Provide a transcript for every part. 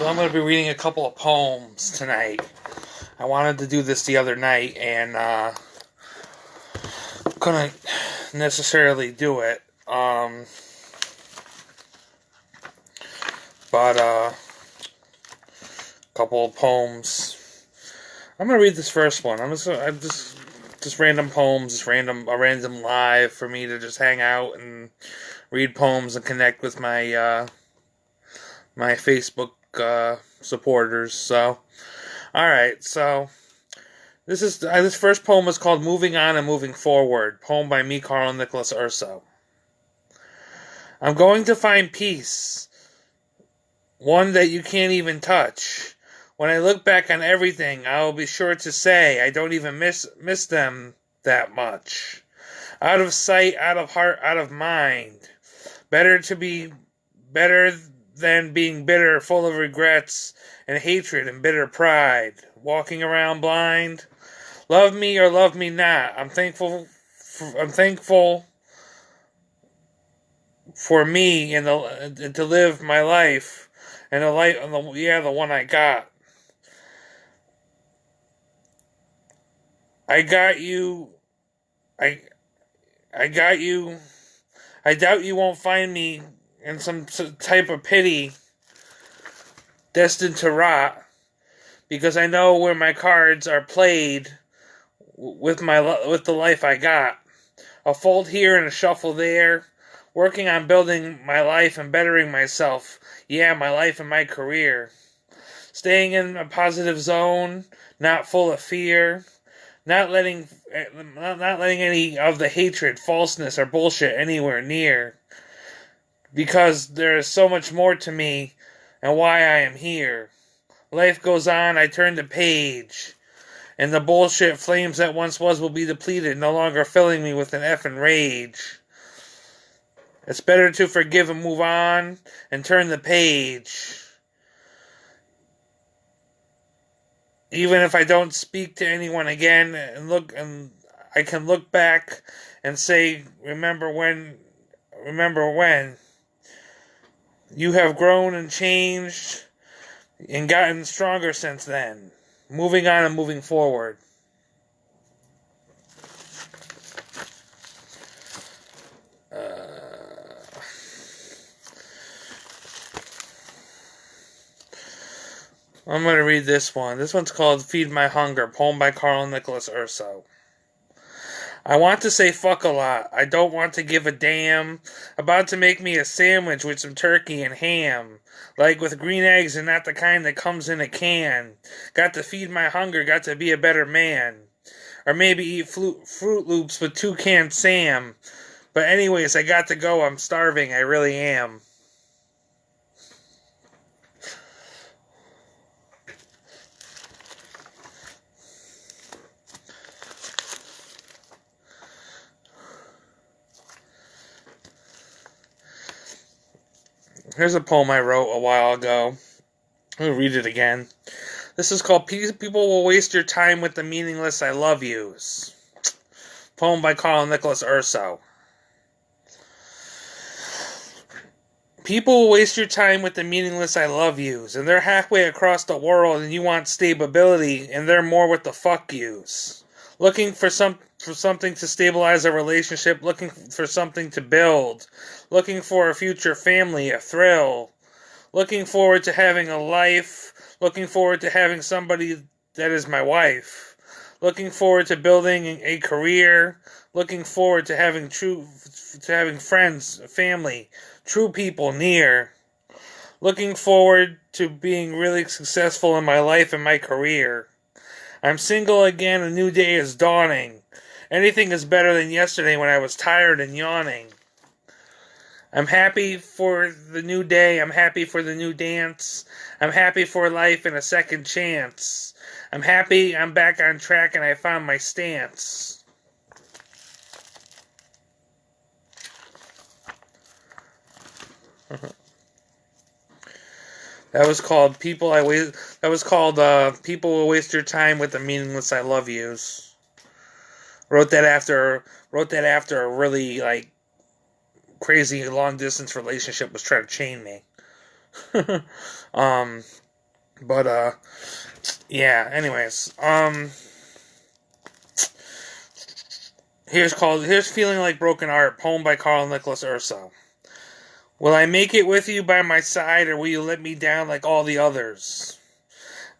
I'm going to be reading a couple of poems tonight. I wanted to do this the other night and couldn't necessarily do it. But a couple of poems. I'm going to read this first one. I'm just random poems, just a random live for me to just hang out and read poems and connect with my my Facebook supporters. So, all right. So this first poem is called "Moving On and Moving Forward." Poem by me, Karl Nicholas Urso. I'm going to find peace, one that you can't even touch. When I look back on everything, I will be sure to say I don't even miss them that much. Out of sight, out of heart, out of mind. Better than being bitter, full of regrets and hatred and bitter pride. Walking around blind. Love me or love me not. I'm thankful for me and to live my life and the one I got. I got you. I got you. I doubt you won't find me in some type of pity destined to rot, because I know where my cards are played with the life I got. A fold here and a shuffle there, working on building my life and bettering myself. Yeah, my life and my career. Staying in a positive zone, not full of fear. Not letting any of the hatred, falseness, or bullshit anywhere near. Because there is so much more to me and why I am here. Life goes on, I turn the page. And the bullshit flames that once was will be depleted, no longer filling me with an effing rage. It's better to forgive and move on and turn the page. Even if I don't speak to anyone again and I can look back and say, remember when you have grown and changed and gotten stronger since then. Moving on and moving forward. I'm going to read this one. This one's called Feed My Hunger, poem by Karl Nicholas Urso. I want to say fuck a lot. I don't want to give a damn. About to make me a sandwich with some turkey and ham. Like with green eggs and not the kind that comes in a can. Got to feed my hunger, got to be a better man. Or maybe eat Fruit Loops with Toucan Sam. But anyways, I got to go. I'm starving. I really am. Here's a poem I wrote a while ago. I'm going to read it again. This is called People Will Waste Your Time with the Meaningless I Love Yous. Poem by Karl Nicholas Urso. People will waste your time with the meaningless I love yous, and they're halfway across the world and you want stability, and they're more with the fuck yous. Looking for something to stabilize a relationship, looking for something to build, looking for a future family, a thrill, looking forward to having a life, looking forward to having somebody that is my wife, looking forward to building a career, looking forward to having friends, family, true people near, looking forward to being really successful in my life and my career. I'm single again, a new day is dawning. Anything is better than yesterday when I was tired and yawning. I'm happy for the new day, I'm happy for the new dance. I'm happy for life and a second chance. I'm happy I'm back on track and I found my stance. That was called People Will Waste Your Time with the Meaningless I Love Yous. Wrote that after a really crazy long distance relationship was trying to chain me. But, yeah, anyways. Here's Feeling Like Broken Art, poem by Karl Nicholas Urso. Will I make it with you by my side, or will you let me down like all the others?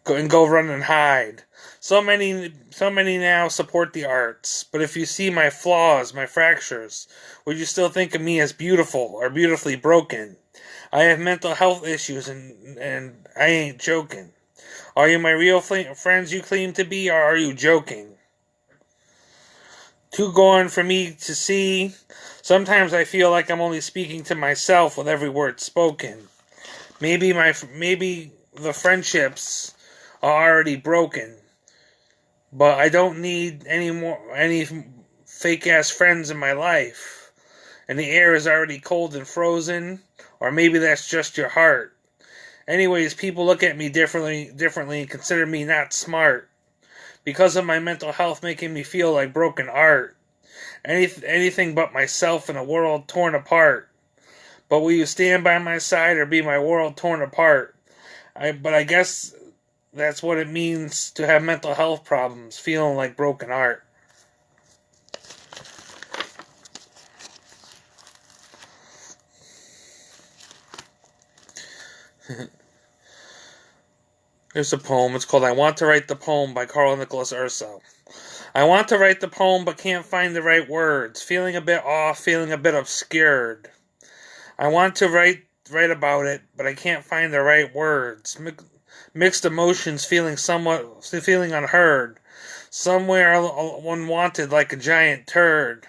Go run and hide. So many now support the arts, but if you see my flaws, my fractures, would you still think of me as beautiful or beautifully broken? I have mental health issues, and I ain't joking. Are you my real friends you claim to be, or are you joking? Too gone for me to see. Sometimes I feel like I'm only speaking to myself with every word spoken. Maybe the friendships are already broken, but I don't need any fake ass friends in my life. And the air is already cold and frozen, or maybe that's just your heart. Anyways, people look at me differently and consider me not smart because of my mental health making me feel like broken art. Anything but myself in a world torn apart. But will you stand by my side or be my world torn apart? But I guess that's what it means to have mental health problems, feeling like broken art. Here's a poem. It's called I Want to Write the Poem by Karl Nicholas Urso. I want to write the poem but can't find the right words. Feeling a bit off, feeling a bit obscured. I want to write about it, but I can't find the right words. Mixed emotions, feeling unheard. Somewhere unwanted like a giant turd.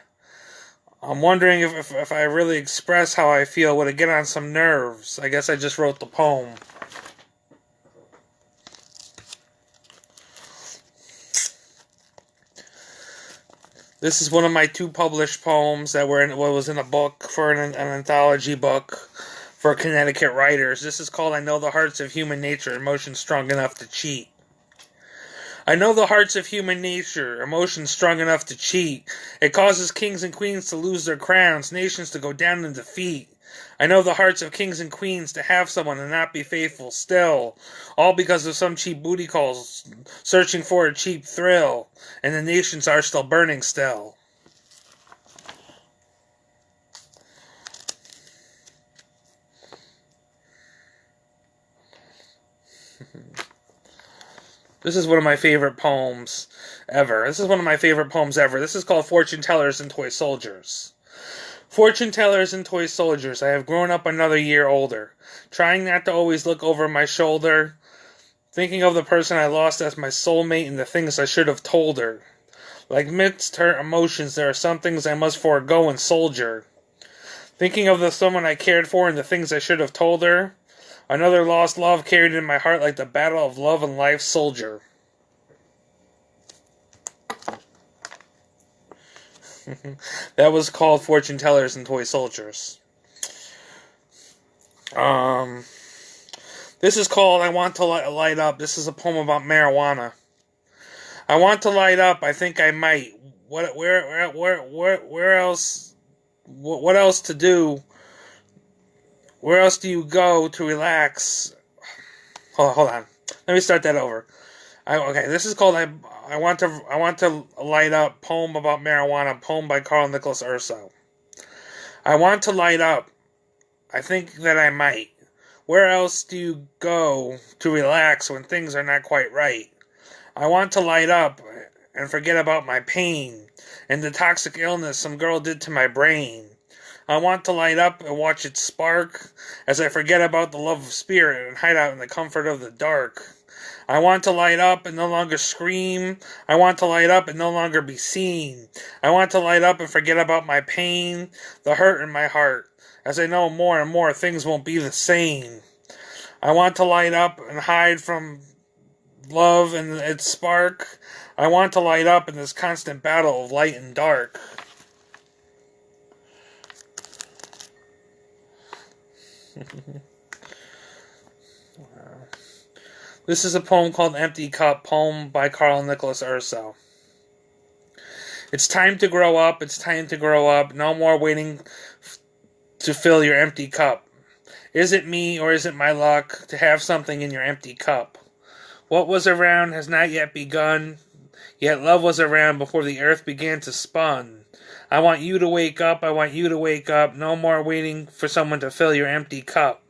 I'm wondering if I really express how I feel, would it get on some nerves? I guess I just wrote the poem. This is one of my 2 published poems that was in a book for an anthology book for Connecticut writers. This is called I Know the Hearts of Human Nature, Emotions Strong Enough to Cheat. I know the hearts of human nature, emotions strong enough to cheat. It causes kings and queens to lose their crowns, nations to go down in defeat. I know the hearts of kings and queens to have someone and not be faithful still, all because of some cheap booty calls, searching for a cheap thrill, and the nations are still burning still. This is one of my favorite poems ever. This is called Fortune Tellers and Toy Soldiers. Fortune tellers and toy soldiers, I have grown up another year older, trying not to always look over my shoulder, thinking of the person I lost as my soulmate and the things I should have told her. Like mixed hurt emotions, there are some things I must forego and soldier. Thinking of the someone I cared for and the things I should have told her. Another lost love carried in my heart like the battle of love and life soldier. That was called Fortune Tellers and Toy Soldiers. This is called I Want to Light Up. This is a poem about marijuana. I want to light up. I think I might. Where else? What else to do? Where else do you go to relax? Hold on. Let me start that over. Okay, this is called I want to light up, poem about marijuana, poem by Karl Nicholas Urso. I want to light up. I think that I might. Where else do you go to relax when things are not quite right? I want to light up and forget about my pain and the toxic illness some girl did to my brain. I want to light up and watch it spark as I forget about the love of spirit and hide out in the comfort of the dark. I want to light up and no longer scream. I want to light up and no longer be seen. I want to light up and forget about my pain, the hurt in my heart, as I know more and more things won't be the same. I want to light up and hide from love and its spark. I want to light up in this constant battle of light and dark. This is a poem called Empty Cup, poem by Karl Nicholas Urso. It's time to grow up, it's time to grow up. No more waiting to fill your empty cup. Is it me or is it my luck to have something in your empty cup? What was around has not yet begun, yet love was around before the earth began to spun. I want you to wake up, I want you to wake up, no more waiting for someone to fill your empty cup.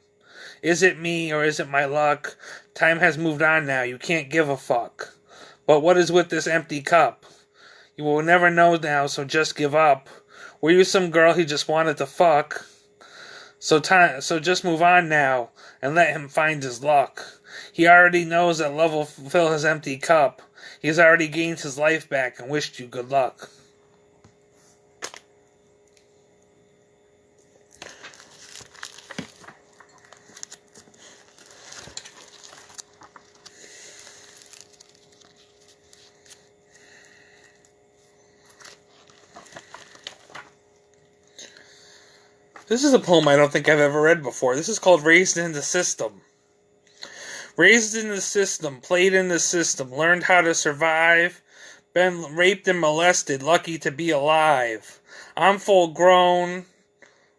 Is it me or is it my luck? Time has moved on now, you can't give a fuck. But what is with this empty cup? You will never know now, so just give up. Were you some girl he just wanted to fuck? So just move on now, and let him find his luck. He already knows that love will fill his empty cup. He has already gained his life back and wished you good luck. This is a poem I don't think I've ever read before. This is called Raised in the System. Raised in the system, played in the system, learned how to survive, been raped and molested, lucky to be alive. I'm full grown,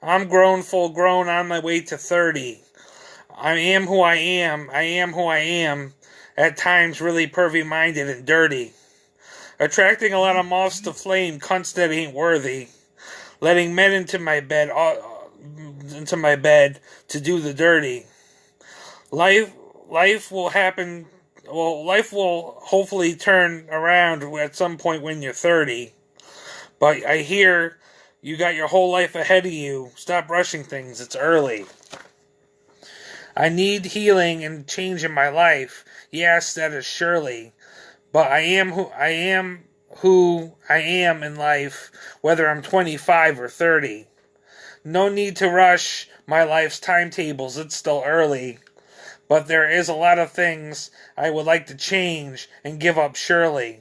full grown, on my way to 30. I am who I am who I am, at times really pervy-minded and dirty. Attracting a lot of moths to flame, cunts that ain't worthy. Letting men into my bed to do the dirty. Life will happen. Well, life will hopefully turn around at some point when you're 30. But I hear you got your whole life ahead of you. Stop rushing things. It's early. I need healing and change in my life. Yes, that is surely. But I am who I am in life, whether I'm 25 or 30. No need to rush my life's timetables. It's still early. But there is a lot of things I would like to change and give up surely.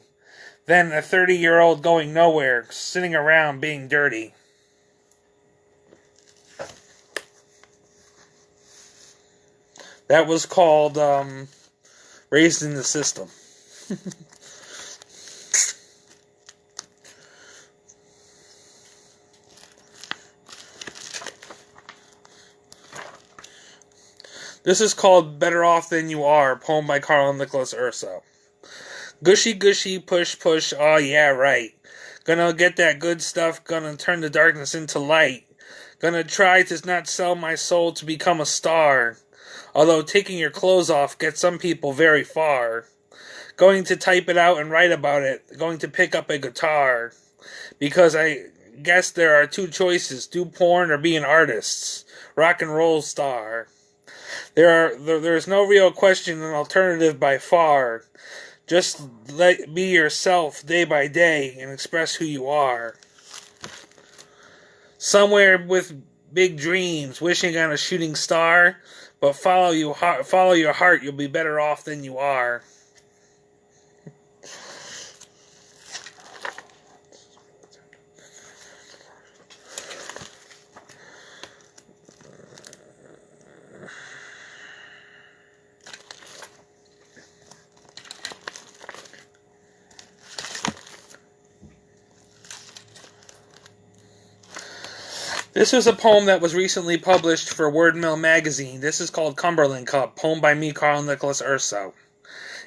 Then a 30-year-old going nowhere, sitting around being dirty. That was called Raised in the System. This is called Better Off Than You Are, poem by Karl Nicholas Urso. Gushy, gushy, push, push, oh yeah, right. Gonna get that good stuff, gonna turn the darkness into light. Gonna try to not sell my soul to become a star. Although taking your clothes off gets some people very far. Going to type it out and write about it. Going to pick up a guitar. Because I guess there are two choices, do porn or be an artist. Rock and roll star. There's no real question an alternative by far. Just be yourself day by day and express who you are. Somewhere with big dreams, wishing on a shooting star, but follow your heart, you'll be better off than you are. This was a poem that was recently published for Wordmill magazine. This is called Cumberland Cup, poem by me, Karl Nicholas Urso.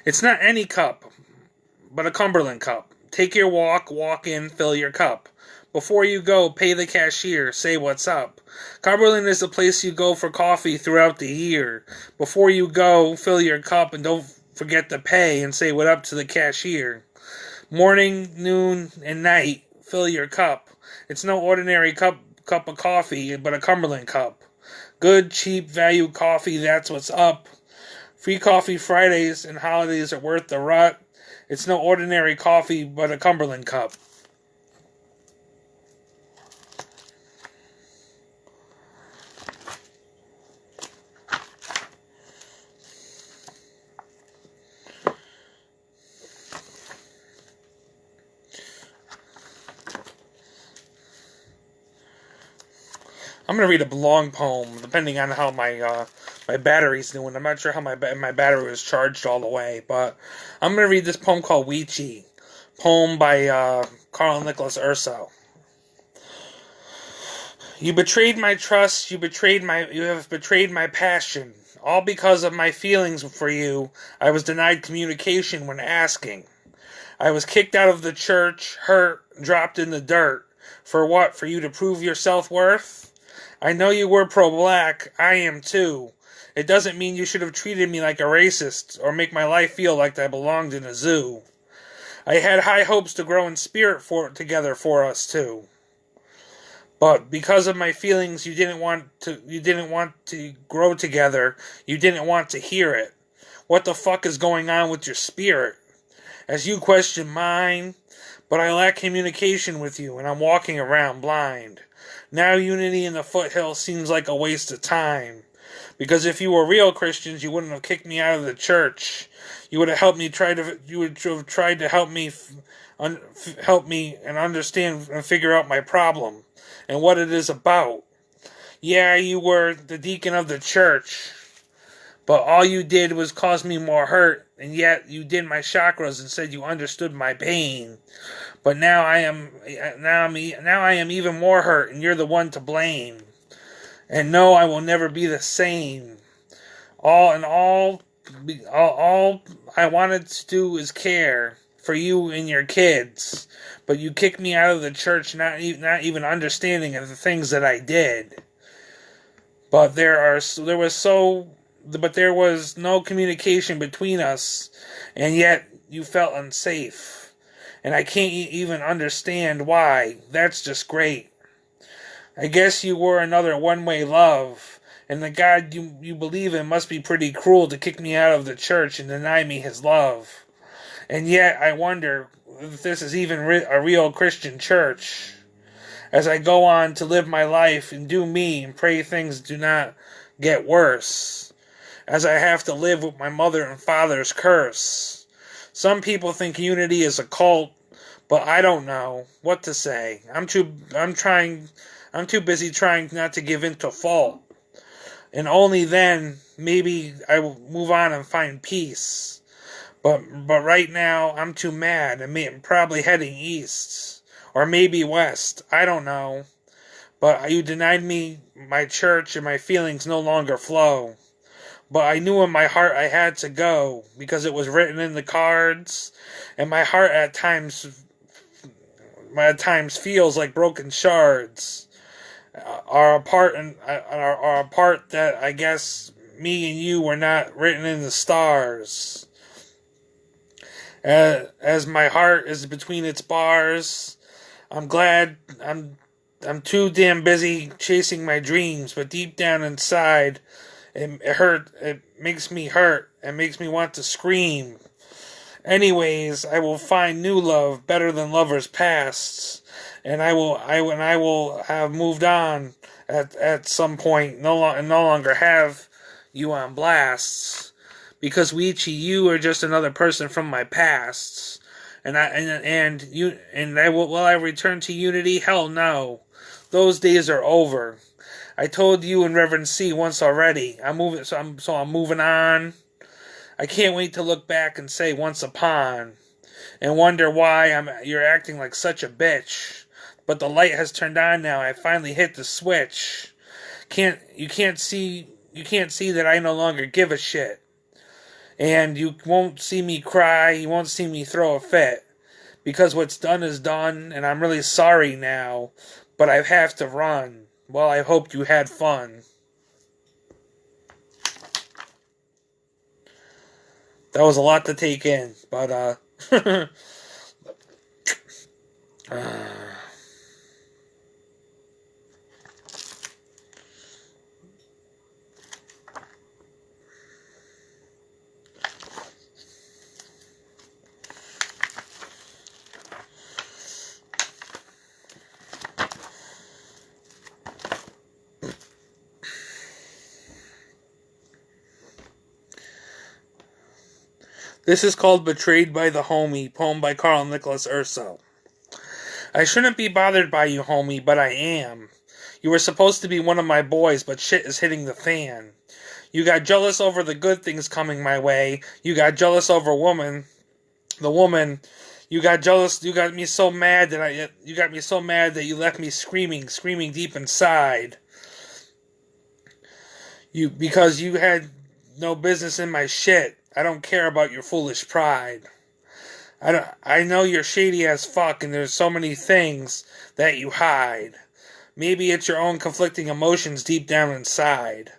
It's not any cup, but a Cumberland cup. Take your walk in, fill your cup. Before you go, pay the cashier, say what's up. Cumberland is the place you go for coffee throughout the year. Before you go, fill your cup and don't forget to pay and say what up to the cashier. Morning, noon, and night, fill your cup. It's no ordinary cup of coffee, but a Cumberland cup. Good, cheap, value coffee, that's what's up. Free coffee Fridays and holidays are worth the rut. It's no ordinary coffee, but a Cumberland cup. I'm going to read a long poem, depending on how my battery's doing. I'm not sure how my battery was charged all the way, but I'm going to read this poem called Weechie, poem by Karl Nicholas Urso. You betrayed my trust, you have betrayed my passion. All because of my feelings for you, I was denied communication when asking. I was kicked out of the church, hurt, dropped in the dirt. For what? For you to prove your self-worth? I know you were pro-black. I am too. It doesn't mean you should have treated me like a racist or make my life feel like I belonged in a zoo. I had high hopes to grow in spirit together for us too. But because of my feelings, you didn't want to grow together. You didn't want to hear it. What the fuck is going on with your spirit? As you question mine, but I lack communication with you, and I'm walking around blind. Now unity in the foothill seems like a waste of time. Because if you were real Christians, you wouldn't have kicked me out of the church. You would have helped me help me and understand and figure out my problem and what it is about. Yeah, you were the deacon of the church, but all you did was cause me more hurt, and yet you did my chakras and said you understood my pain. But now I am even more hurt, and you're the one to blame. And no, I will never be the same. All I wanted to do is care for you and your kids, but you kicked me out of the church, not even understanding of the things that I did. But there was no communication between us, and yet you felt unsafe, and I can't even understand why. That's just great. I guess you were another one-way love, and the God you believe in must be pretty cruel to kick me out of the church and deny me his love. And yet I wonder if this is even a real Christian church. As I go on to live my life and do me and pray things do not get worse. As I have to live with my mother and father's curse. Some people think unity is a cult, but I don't know what to say. I'm too busy trying not to give in to fault. And only then, maybe I will move on and find peace. But right now, I'm too mad. I'm probably heading east. Or maybe west. I don't know. But you denied me my church and my feelings no longer flow. But I knew in my heart I had to go. Because it was written in the cards. And my heart at times feels like broken shards. Are a part that I guess me and you were not written in the stars. As my heart is between its bars, I'm glad I'm too damn busy chasing my dreams, but deep down inside, it makes me hurt and makes me want to scream. Anyways, I will find new love better than lovers past. And I will have moved on at some point, no longer have you on blasts, because weechie, you are just another person from my past, will I return to unity? Hell no, those days are over. I told you and Reverend C once already. I'm moving on. I can't wait to look back and say once upon, and wonder why you're acting like such a bitch. But the light has turned on now. I finally hit the switch. You can't see that I no longer give a shit. And you won't see me cry. You won't see me throw a fit. Because what's done is done, and I'm really sorry now. But I have to run. Well, I hope you had fun. That was a lot to take in, but this is called Betrayed by the Homie, poem by Karl Nicholas Urso. I shouldn't be bothered by you, homie, but I am. You were supposed to be one of my boys, but shit is hitting the fan. You got jealous over the good things coming my way. You got jealous over the woman You got jealous. You got me so mad that You got me so mad that you left me screaming deep inside. Because you had no business in my shit. I don't care about your foolish pride. I know you're shady as fuck, and there's so many things that you hide. Maybe it's your own conflicting emotions deep down inside.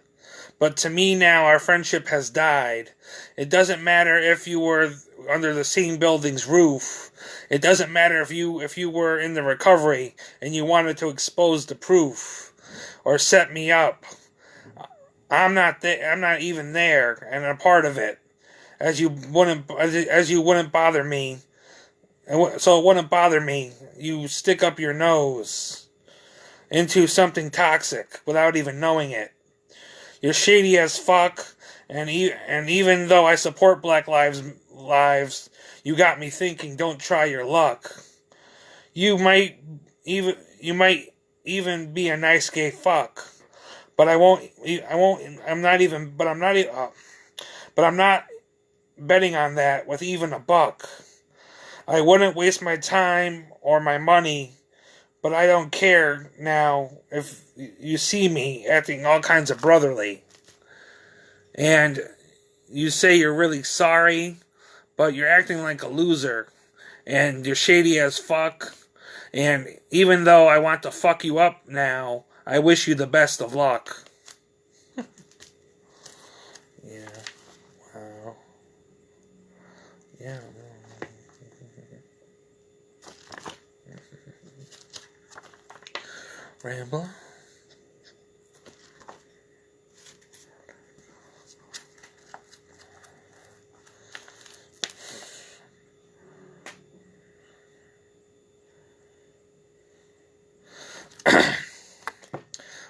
But to me now, our friendship has died. It doesn't matter if you were under the same building's roof. It doesn't matter if you were in the recovery and you wanted to expose the proof or set me up. I'm not even there, and a part of it. As you wouldn't bother me, so it wouldn't bother me. You stick up your nose into something toxic without even knowing it. You're shady as fuck, and even though I support Black lives, you got me thinking. Don't try your luck. You might even be a nice gay fuck, but I'm not betting on that with even a buck. I wouldn't waste my time or my money, but I don't care now if you see me acting all kinds of brotherly. And you say you're really sorry, but you're acting like a loser. And you're shady as fuck. And even though I want to fuck you up now, I wish you the best of luck. Yeah. Wow. Yeah. Ramble.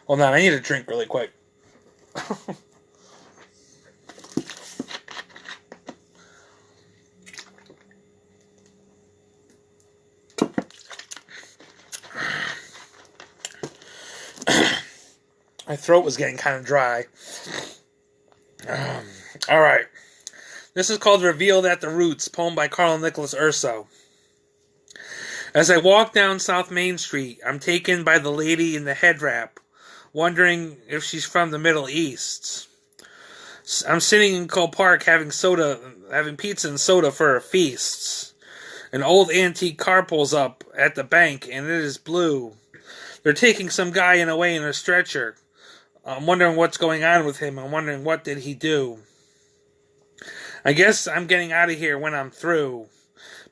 Hold on, I need a drink really quick. My throat was getting kind of dry. Alright. This is called Revealed at the Roots, poem by Karl Nicholas Urso. As I walk down South Main Street, I'm taken by the lady in the head wrap, wondering if she's from the Middle East. I'm sitting in Cole Park having pizza and soda for a feast. An old antique car pulls up at the bank, and it is blue. They're taking some guy away in a stretcher. I'm wondering what's going on with him. I'm wondering what did he do. I guess I'm getting out of here when I'm through,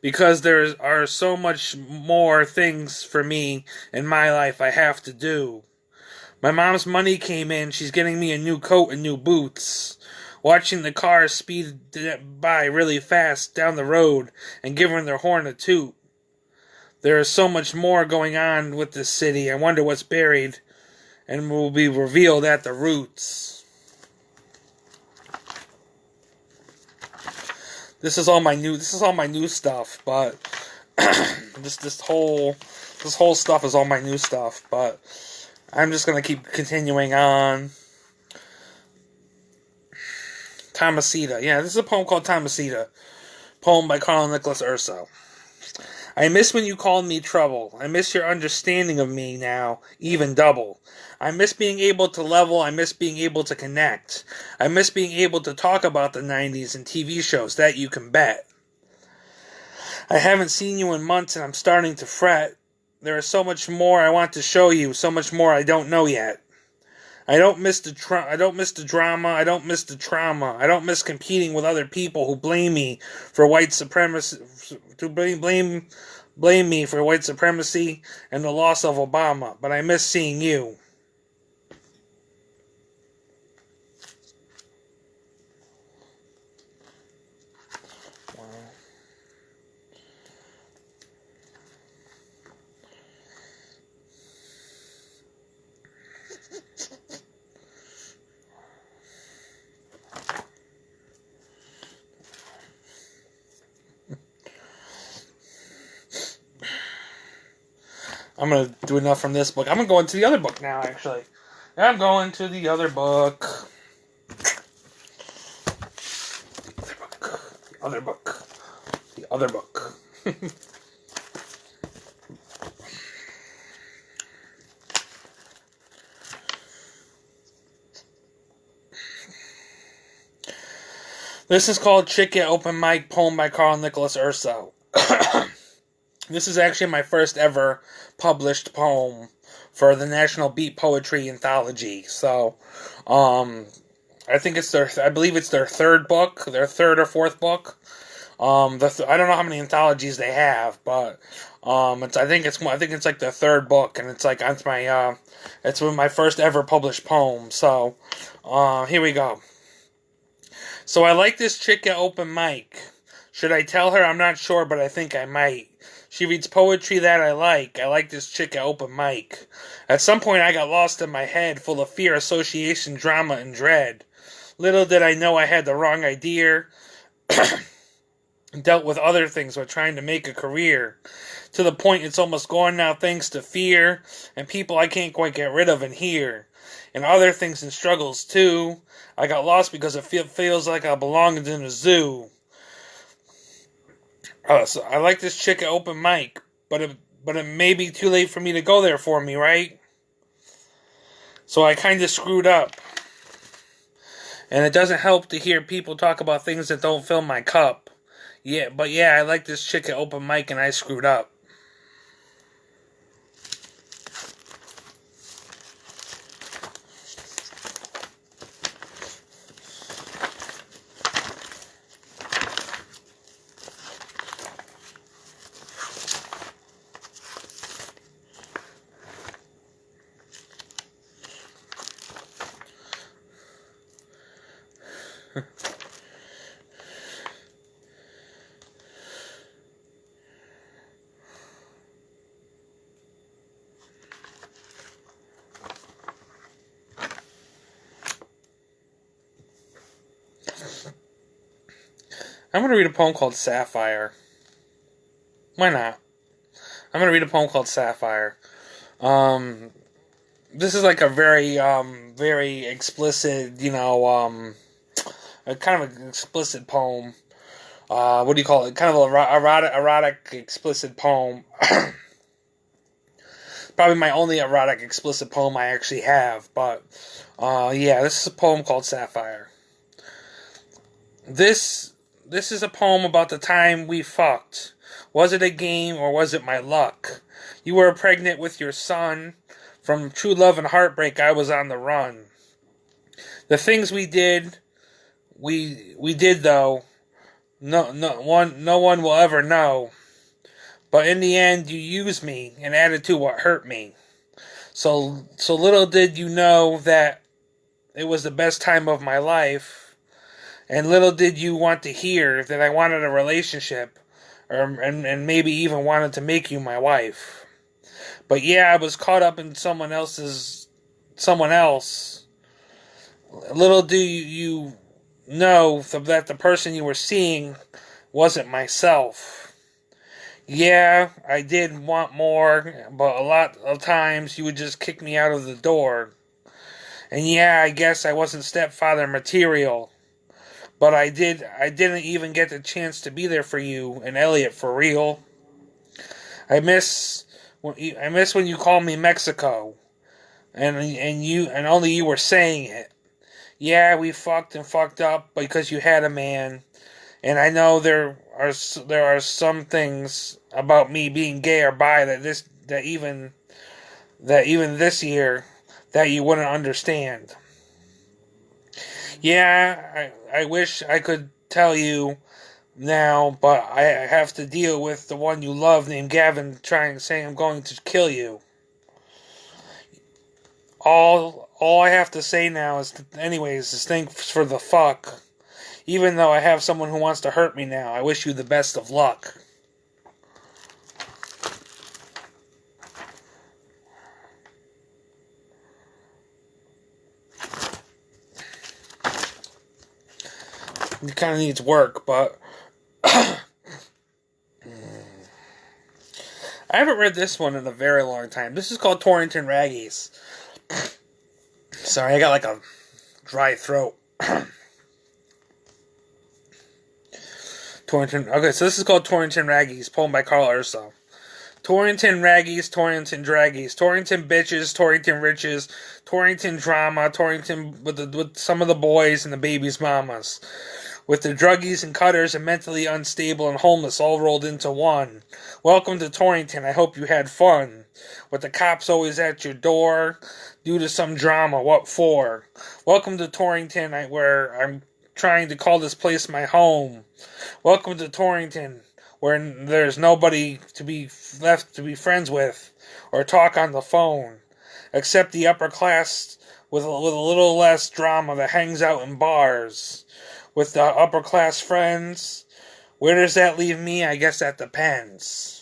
because there are so much more things for me in my life I have to do. My mom's money came in. She's getting me a new coat and new boots. Watching the cars speed by really fast down the road and giving their horn a toot. There is so much more going on with this city. I wonder what's buried and will be revealed at the roots. This is all my new stuff, but this whole stuff is all my new stuff, but I'm just gonna keep continuing on. Thomasina. Yeah, this is a poem called Thomasina. Poem by Karl Nicholas Urso. I miss when you called me trouble. I miss your understanding of me now, even double. I miss being able to level. I miss being able to connect. I miss being able to talk about the 90s and TV shows, that you can bet. I haven't seen you in months and I'm starting to fret. There is so much more I want to show you, so much more I don't know yet. I don't miss the drama. I don't miss the trauma. I don't miss competing with other people who blame me for white supremacy, blame me for white supremacy and the loss of Obama. But I miss seeing you. Wow. I'm going to do enough from this book. I'm going to go into the other book now, actually. I'm going to the other book. The other book. This is called Chick at Open Mic, poem by Karl Nicholas Urso. This is actually my first ever published poem for the National Beat Poetry Anthology. So, I think I believe it's their third book, their third or fourth book. I don't know how many anthologies they have, but I think it's like their third book, and it's my first ever published poem. So, here we go. So I like this chick at open mic. Should I tell her? I'm not sure, but I think I might. She reads poetry that I like. I like this chick at open mic. At some point I got lost in my head, full of fear, association, drama, and dread. Little did I know I had the wrong idea. Dealt with other things while trying to make a career. To the point it's almost gone now thanks to fear, and people I can't quite get rid of in here. And other things and struggles too. I got lost because it feels like I belong in a zoo. So I like this chick at open mic, but it may be too late for me to go there for me, right? So I kind of screwed up. And it doesn't help to hear people talk about things that don't fill my cup. Yeah, I like this chick at open mic and I screwed up. I'm going to read a poem called Sapphire. Why not? I'm going to read a poem called Sapphire. This is like a very explicit, a kind of an explicit poem. What do you call it? Kind of a erotic explicit poem. Probably my only erotic explicit poem I actually have. But, this is a poem called Sapphire. This is a poem about the time we fucked. Was it a game or was it my luck? You were pregnant with your son. From true love and heartbreak, I was on the run. The things we did though. No one will ever know. But in the end, you used me and added to what hurt me. So little did you know that it was the best time of my life. And little did you want to hear that I wanted a relationship, and maybe even wanted to make you my wife. But yeah, I was caught up in someone else. Little do you know that the person you were seeing wasn't myself. Yeah, I did want more, but a lot of times you would just kick me out of the door. And yeah, I guess I wasn't stepfather material. But I didn't even get the chance to be there for you and Elliot for real. I miss when you called me Mexico, and only you were saying it. Yeah, we fucked and fucked up because you had a man, and I know there are some things about me being gay or bi that even this year that you wouldn't understand. Yeah, I wish I could tell you now, but I have to deal with the one you love named Gavin saying I'm going to kill you. All I have to say now is thanks for the fuck. Even though I have someone who wants to hurt me now, I wish you the best of luck. It kind of needs work, but I haven't read this one in a very long time. This is called Torrington Raggys. Sorry, I got like a dry throat. Torrington. Okay, so this is called Torrington Raggys, poem by Karl Urso. Torrington Raggys, Torrington Draggies, Torrington Bitches, Torrington Riches, Torrington Drama, Torrington with some of the boys and the babies' mamas. With the druggies and cutters and mentally unstable and homeless all rolled into one. Welcome to Torrington, I hope you had fun. With the cops always at your door, due to some drama, what for? Welcome to Torrington, where I'm trying to call this place my home. Welcome to Torrington, where there's nobody to be left to be friends with or talk on the phone, except the upper class with a little less drama that hangs out in bars. With the upper class friends, where does that leave me? I guess that depends.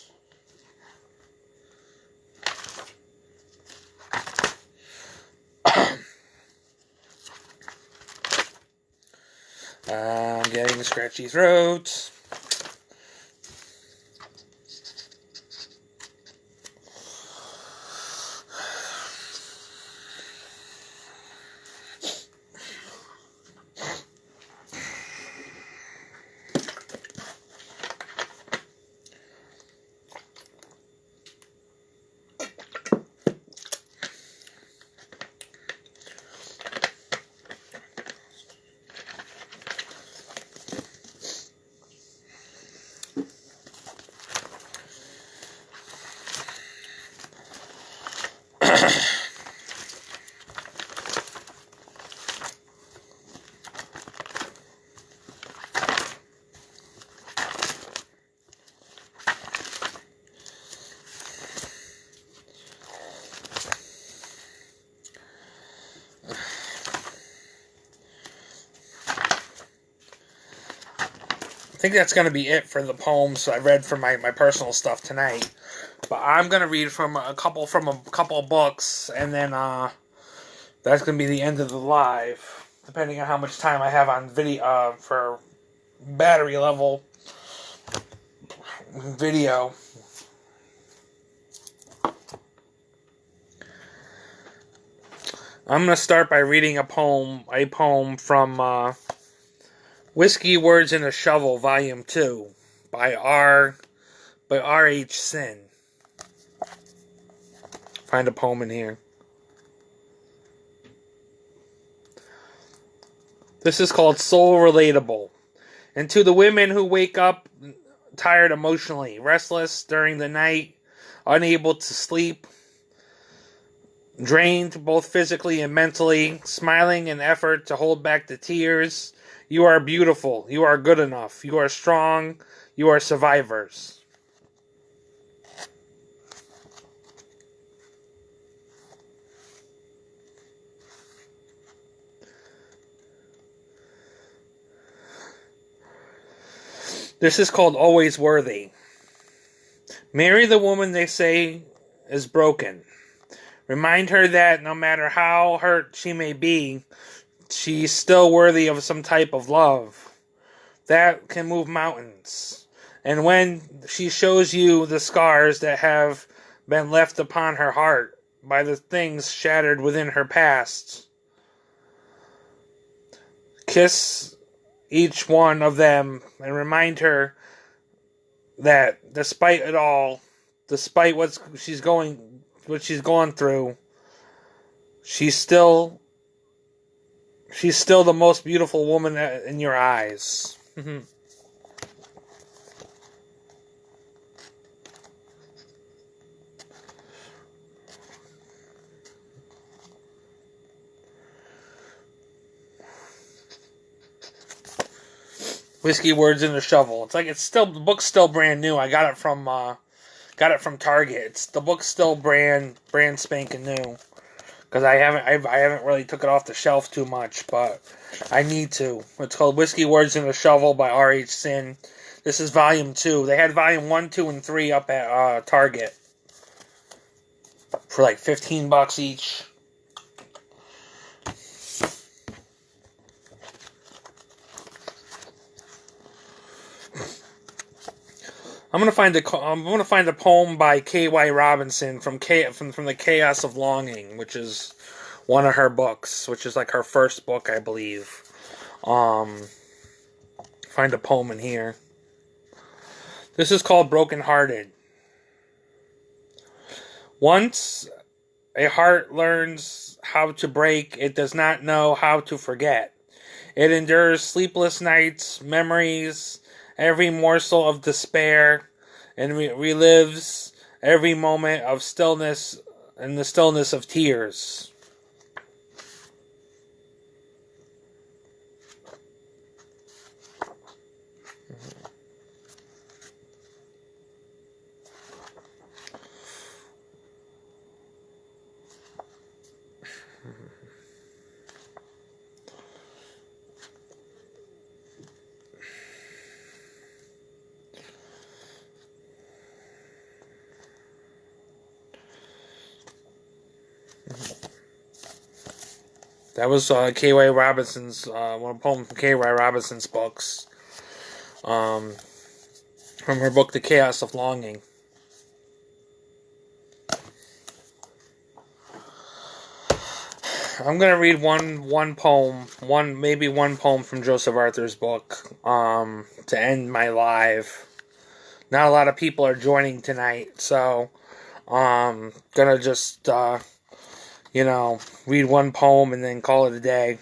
I'm getting a scratchy throat. I think that's going to be it for the poems I read from my personal stuff tonight. But I'm going to read from a couple of books, and then that's going to be the end of the live, depending on how much time I have on video for battery level video. I'm going to start by reading a poem from Whiskey, Words, and a Shovel, Volume 2, by R.H. Sin. Find a poem in here. This is called Soul Relatable. And to the women who wake up tired emotionally, restless during the night, unable to sleep, drained both physically and mentally, smiling in effort to hold back the tears, you are beautiful. You are good enough. You are strong. You are survivors. This is called Always Worthy. Marry the woman they say is broken. Remind her that no matter how hurt she may be, she's still worthy of some type of love that can move mountains. And when she shows you the scars that have been left upon her heart by the things shattered within her past, kiss each one of them and remind her that despite it all, despite what she's gone through, she's still the most beautiful woman in your eyes. Whiskey, Words, and a Shovel. The book's still brand new. I got it from Target. The book's still brand spanking new. Because I haven't really took it off the shelf too much, but I need to. It's called Whiskey, Words, and a Shovel by R.H. Sin. This is Volume 2. They had Volume 1, 2, and 3 up at Target for like $15 each. I'm gonna find a poem by K.Y. Robinson from the Chaos of Longing, which is one of her books, which is like her first book, I believe. Find a poem in here. This is called Broken Hearted. Once a heart learns how to break, it does not know how to forget. It endures sleepless nights, memories, every morsel of despair, and relives every moment of stillness and the stillness of tears. That was K.Y. Robinson's one poem from K.Y. Robinson's books, from her book, The Chaos of Longing. I'm gonna read one poem, maybe one poem from Joseph Arthur's book, to end my live. Not a lot of people are joining tonight, so gonna just read one poem and then call it a day.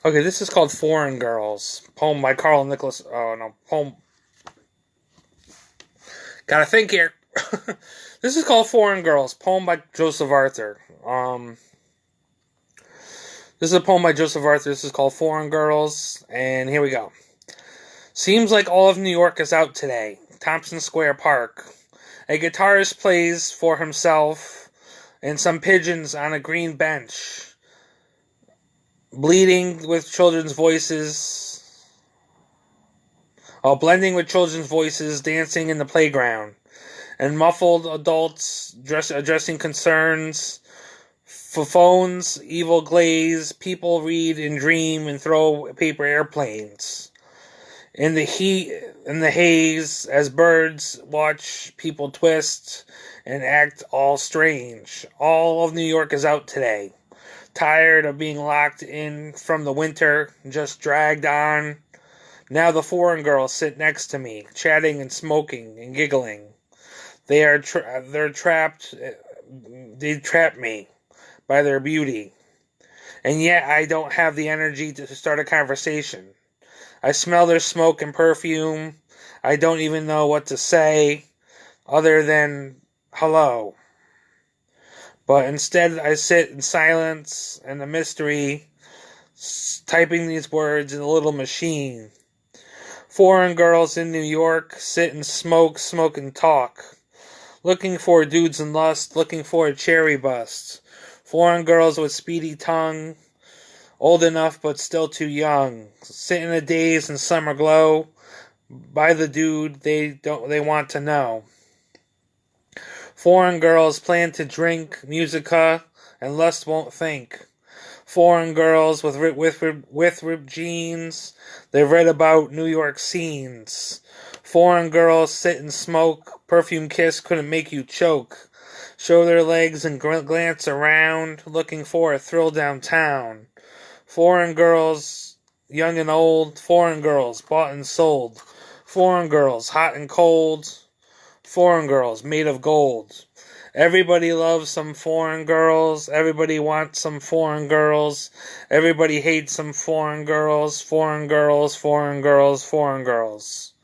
Okay, this is called Foreign Girls. Poem by Karl Nicholas... Oh, no. Poem... Gotta think here. This is called Foreign Girls. Poem by Joseph Arthur. This is a poem by Joseph Arthur. This is called Foreign Girls. And here we go. Seems like all of New York is out today. Thompson Square Park. A guitarist plays for himself and some pigeons on a green bench. Blending with children's voices, dancing in the playground, and muffled adults addressing concerns, for phones, evil glaze, people read and dream and throw paper airplanes. In the heat, in the haze, as birds watch people twist and act all strange. All of New York is out today. Tired of being locked in from the winter, just dragged on. Now the foreign girls sit next to me, chatting and smoking and giggling. They're trapped. They trap me by their beauty, and yet I don't have the energy to start a conversation. I smell their smoke and perfume. I don't even know what to say, other than hello. But instead, I sit in silence and the mystery, typing these words in a little machine. Foreign girls in New York sit and smoke and talk. Looking for dudes in lust, looking for a cherry bust. Foreign girls with speedy tongue, old enough but still too young. Sit in a daze and summer glow, by the dude they want to know. Foreign girls plan to drink musica and lust won't think. Foreign girls with ripped jeans, they've read about New York scenes. Foreign girls sit and smoke, perfume kiss couldn't make you choke. Show their legs and glance around, looking for a thrill downtown. Foreign girls, young and old, foreign girls, bought and sold. Foreign girls, hot and cold. Foreign girls, made of gold. Everybody loves some foreign girls. Everybody wants some foreign girls. Everybody hates some foreign girls. Foreign girls, foreign girls, foreign girls.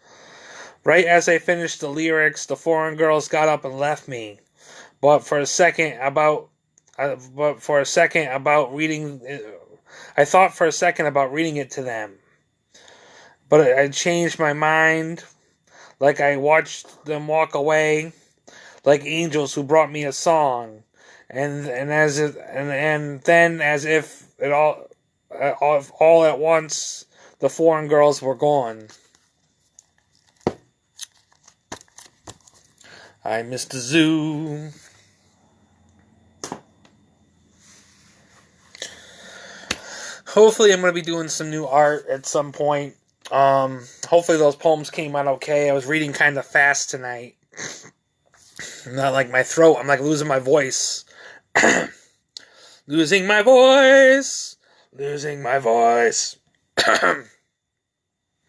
Right as I finished the lyrics, the foreign girls got up and left me. But for a second about reading, I thought for a second about reading it to them. But I changed my mind. Like I watched them walk away, like angels who brought me a song, and then as if it all at once, the foreign girls were gone. I missed the zoo. hopefully I'm going to be doing some new art at some point. Hopefully those poems came out okay. I was reading kind of fast tonight. Not like my throat. I'm like losing my voice. Losing my voice. Losing my voice.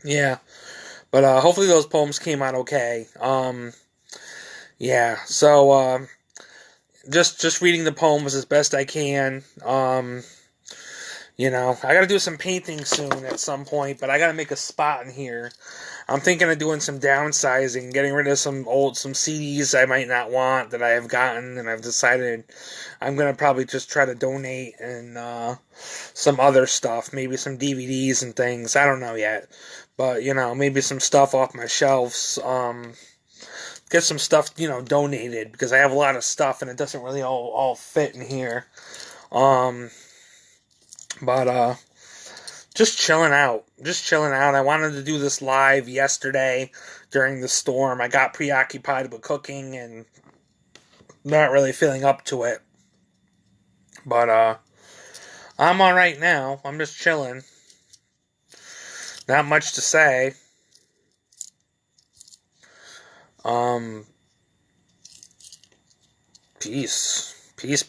Yeah. But hopefully those poems came out okay. Yeah. So just reading the poems as best I can. You know, I gotta do some painting soon at some point, but I gotta make a spot in here. I'm thinking of doing some downsizing, getting rid of some CDs I might not want that I have gotten, and I've decided I'm gonna probably just try to donate and some other stuff, maybe some DVDs and things. I don't know yet, but you know, maybe some stuff off my shelves. Get some stuff, you know, donated because I have a lot of stuff and it doesn't really all fit in here. But just chilling out. I wanted to do this live yesterday during the storm. I got preoccupied with cooking and not really feeling up to it. But I'm all right now. I'm just chilling. Not much to say. Peace. Peace.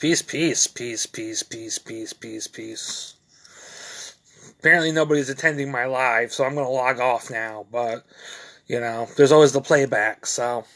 Apparently nobody's attending my live, so I'm going to log off now. But, you know, there's always the playback, so